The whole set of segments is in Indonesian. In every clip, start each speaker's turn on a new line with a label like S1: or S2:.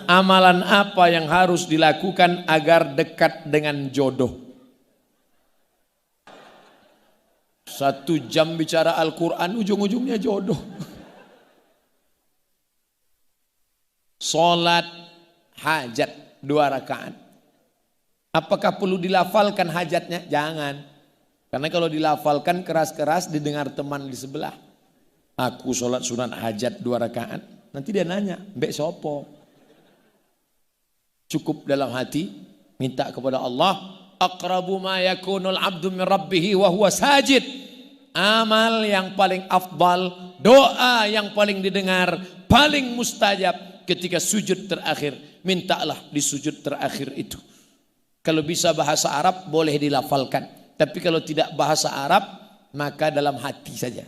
S1: Amalan apa yang harus dilakukan agar dekat dengan jodoh? 1 jam bicara Al-Quran, ujung-ujungnya jodoh. Sholat hajat 2 rakaat. Apakah perlu dilafalkan hajatnya? Jangan. Karena kalau dilafalkan keras-keras didengar teman di sebelah. Aku sholat sunat hajat 2 rakaat. Nanti dia nanya, mbek sopo? Cukup dalam hati, minta kepada Allah. Aqrabu ma yakunul abdu min rabbih wa huwa sajid. Amal yang paling afdal, doa yang paling didengar, paling mustajab ketika sujud terakhir. Mintalah di sujud terakhir itu. Kalau bisa bahasa Arab boleh dilafalkan. Tapi kalau tidak bahasa Arab maka dalam hati saja.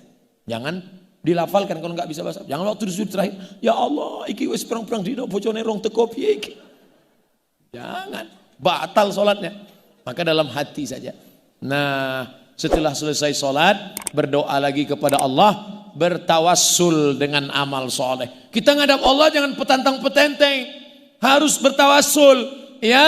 S1: Jangan dilafalkan kalau nggak bisa bahasa Arab. Jangan waktu di sujud terakhir, ya Allah iki wis perang-perang dino bojone rong teko piye iki. Jangan, batal sholatnya. Maka dalam hati saja. Nah, setelah selesai sholat, berdoa lagi kepada Allah, bertawassul dengan amal soleh. Kita ngadap Allah jangan petantang petenteng, harus bertawassul. Ya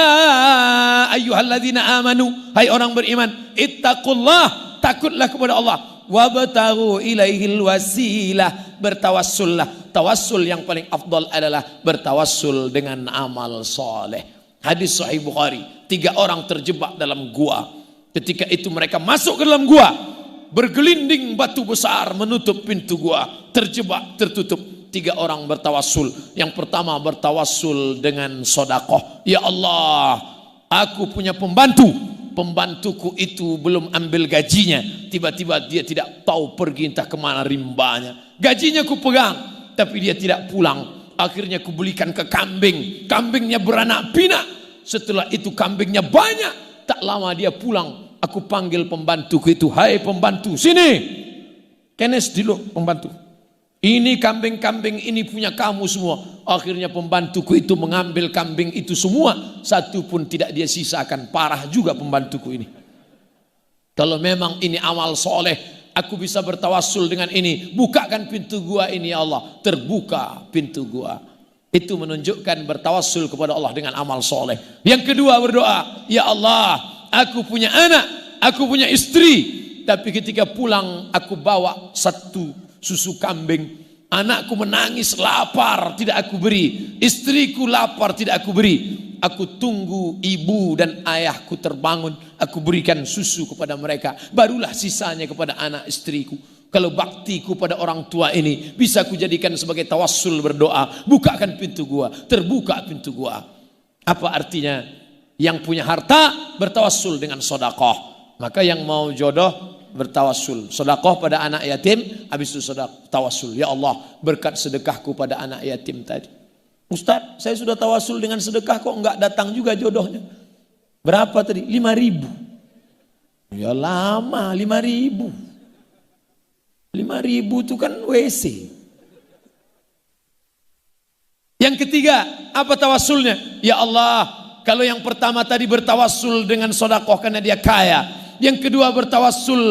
S1: ayyuhalladzina amanu, hai orang beriman, ittaqullah, takutlah kepada Allah, wabtaghu ilaihil wasilah, bertawassullah. Tawassul yang paling afdal adalah bertawassul dengan amal soleh. Hadis Sahih Bukhari, 3 orang terjebak dalam gua. Ketika itu mereka masuk ke dalam gua, bergelinding batu besar menutup pintu gua, terjebak, tertutup. 3 orang bertawassul. Yang pertama bertawassul dengan sedekah. Ya Allah, aku punya pembantu. Pembantuku itu belum ambil gajinya. Tiba-tiba dia tidak tahu pergi entah kemana rimbanya. Gajinya ku pegang, tapi dia tidak pulang. Akhirnya kubelikan ke kambing. Kambingnya beranak pinak. Setelah itu kambingnya banyak. Tak lama dia pulang. Aku panggil pembantuku itu. Hai pembantu, sini. Kenes dulu pembantu. Ini kambing-kambing ini punya kamu semua. Akhirnya pembantuku itu mengambil kambing itu semua. Satu pun tidak dia sisakan. Parah juga pembantuku ini. Kalau memang ini amal soleh, aku bisa bertawassul dengan ini. Bukakan pintu gua ini ya Allah. Terbuka pintu gua. Itu menunjukkan bertawassul kepada Allah dengan amal soleh. Yang kedua berdoa, ya Allah, aku punya anak, aku punya istri. Tapi ketika pulang aku bawa 1 susu kambing. Anakku menangis lapar, tidak aku beri. Istriku lapar, tidak aku beri. Aku tunggu ibu dan ayahku terbangun, aku berikan susu kepada mereka. Barulah sisanya kepada anak istriku. Kalau baktiku pada orang tua ini bisa kujadikan sebagai tawassul berdoa. Bukakan pintu gua, terbuka pintu gua. Apa artinya? Yang punya harta bertawassul dengan sedekah. Maka yang mau jodoh bertawassul. Sedekah pada anak yatim, habis itu tawassul. Ya Allah, berkat sedekahku pada anak yatim tadi. Ustaz, saya sudah tawassul dengan sedekah kok enggak datang juga jodohnya. Berapa tadi? 5.000. Ya lama 5.000. 5.000 itu kan WC. Yang ketiga, apa tawassulnya? Ya Allah, kalau yang pertama tadi bertawassul dengan sedekah karena dia kaya. Yang kedua bertawassul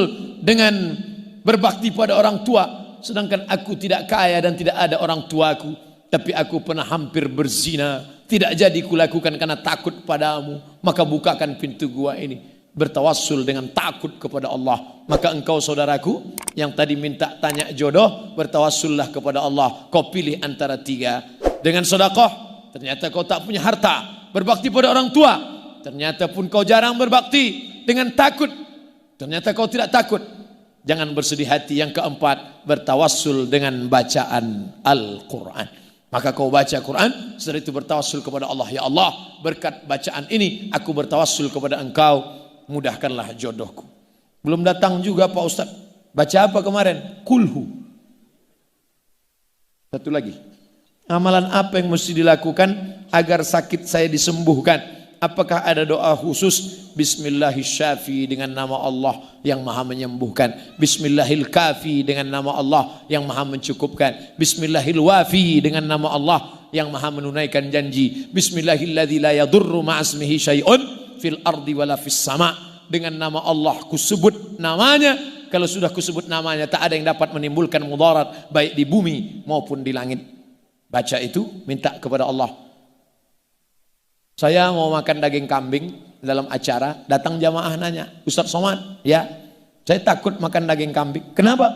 S1: dengan berbakti pada orang tua. Sedangkan aku tidak kaya dan tidak ada orang tuaku. Tapi aku pernah hampir berzina. Tidak jadi kulakukan karena takut padamu. Maka bukakan pintu gua ini. Bertawassul dengan takut kepada Allah. Maka engkau saudaraku yang tadi minta tanya jodoh, bertawassullah kepada Allah. Kau pilih antara 3. Dengan sedekah, ternyata kau tak punya harta. Berbakti pada orang tua, ternyata pun kau jarang berbakti. Dengan takut, ternyata kau tidak takut. Jangan bersedih hati. Yang keempat, bertawassul dengan bacaan Al-Quran. Maka kau baca Quran, setelah itu bertawassul kepada Allah. Ya Allah, berkat bacaan ini aku bertawassul kepada engkau, mudahkanlah jodohku. Belum datang juga Pak Ustaz. Baca apa kemarin? Kulhu. Satu lagi. Amalan apa yang mesti dilakukan agar sakit saya disembuhkan? Apakah ada doa khusus? Bismillahirrahmanirrahim dengan nama Allah yang maha menyembuhkan. Bismillahirrahmanirrahim dengan nama Allah yang maha mencukupkan. Bismillahirrahmanirrahim dengan nama Allah yang maha menunaikan janji. Bismillahilladzi la yadurru ma'asmihi syai'un fil ardi wala fis sama. Dengan nama Allah kusebut namanya. Kalau sudah kusebut namanya tak ada yang dapat menimbulkan mudarat baik di bumi maupun di langit. Baca itu, minta kepada Allah. Saya mau makan daging kambing dalam acara, datang jamaah nanya, Ustaz Somad, ya, saya takut makan daging kambing. Kenapa?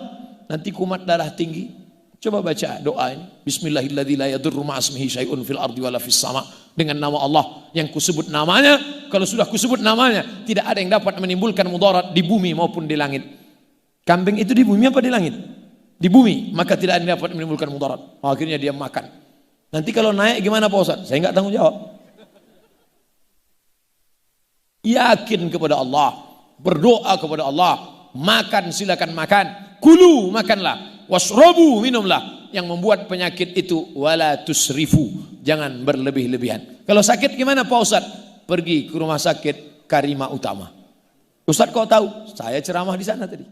S1: Nanti kumat darah tinggi. Coba baca doa ini. Bismillahirrahmanirrahim. La yadurru ma'asmihi syai'un fil ardi wala fis sama. Dengan nama Allah yang kusebut namanya. Kalau sudah kusebut namanya, tidak ada yang dapat menimbulkan mudarat di bumi maupun di langit. Kambing itu di bumi apa di langit? Di bumi. Maka tidak ada yang dapat menimbulkan mudarat. Akhirnya dia makan. Nanti kalau naik gimana Pak Ustaz? Saya enggak tanggung jawab. Yakin kepada Allah. Berdoa kepada Allah. Makan silakan makan. Kulu makanlah. Wasrobu minumlah. Yang membuat penyakit itu wala tusrifu, jangan berlebih-lebihan. Kalau sakit gimana Pak Ustaz? Pergi ke rumah sakit Karima Utama. Ustaz kok tahu? Saya ceramah di sana tadi.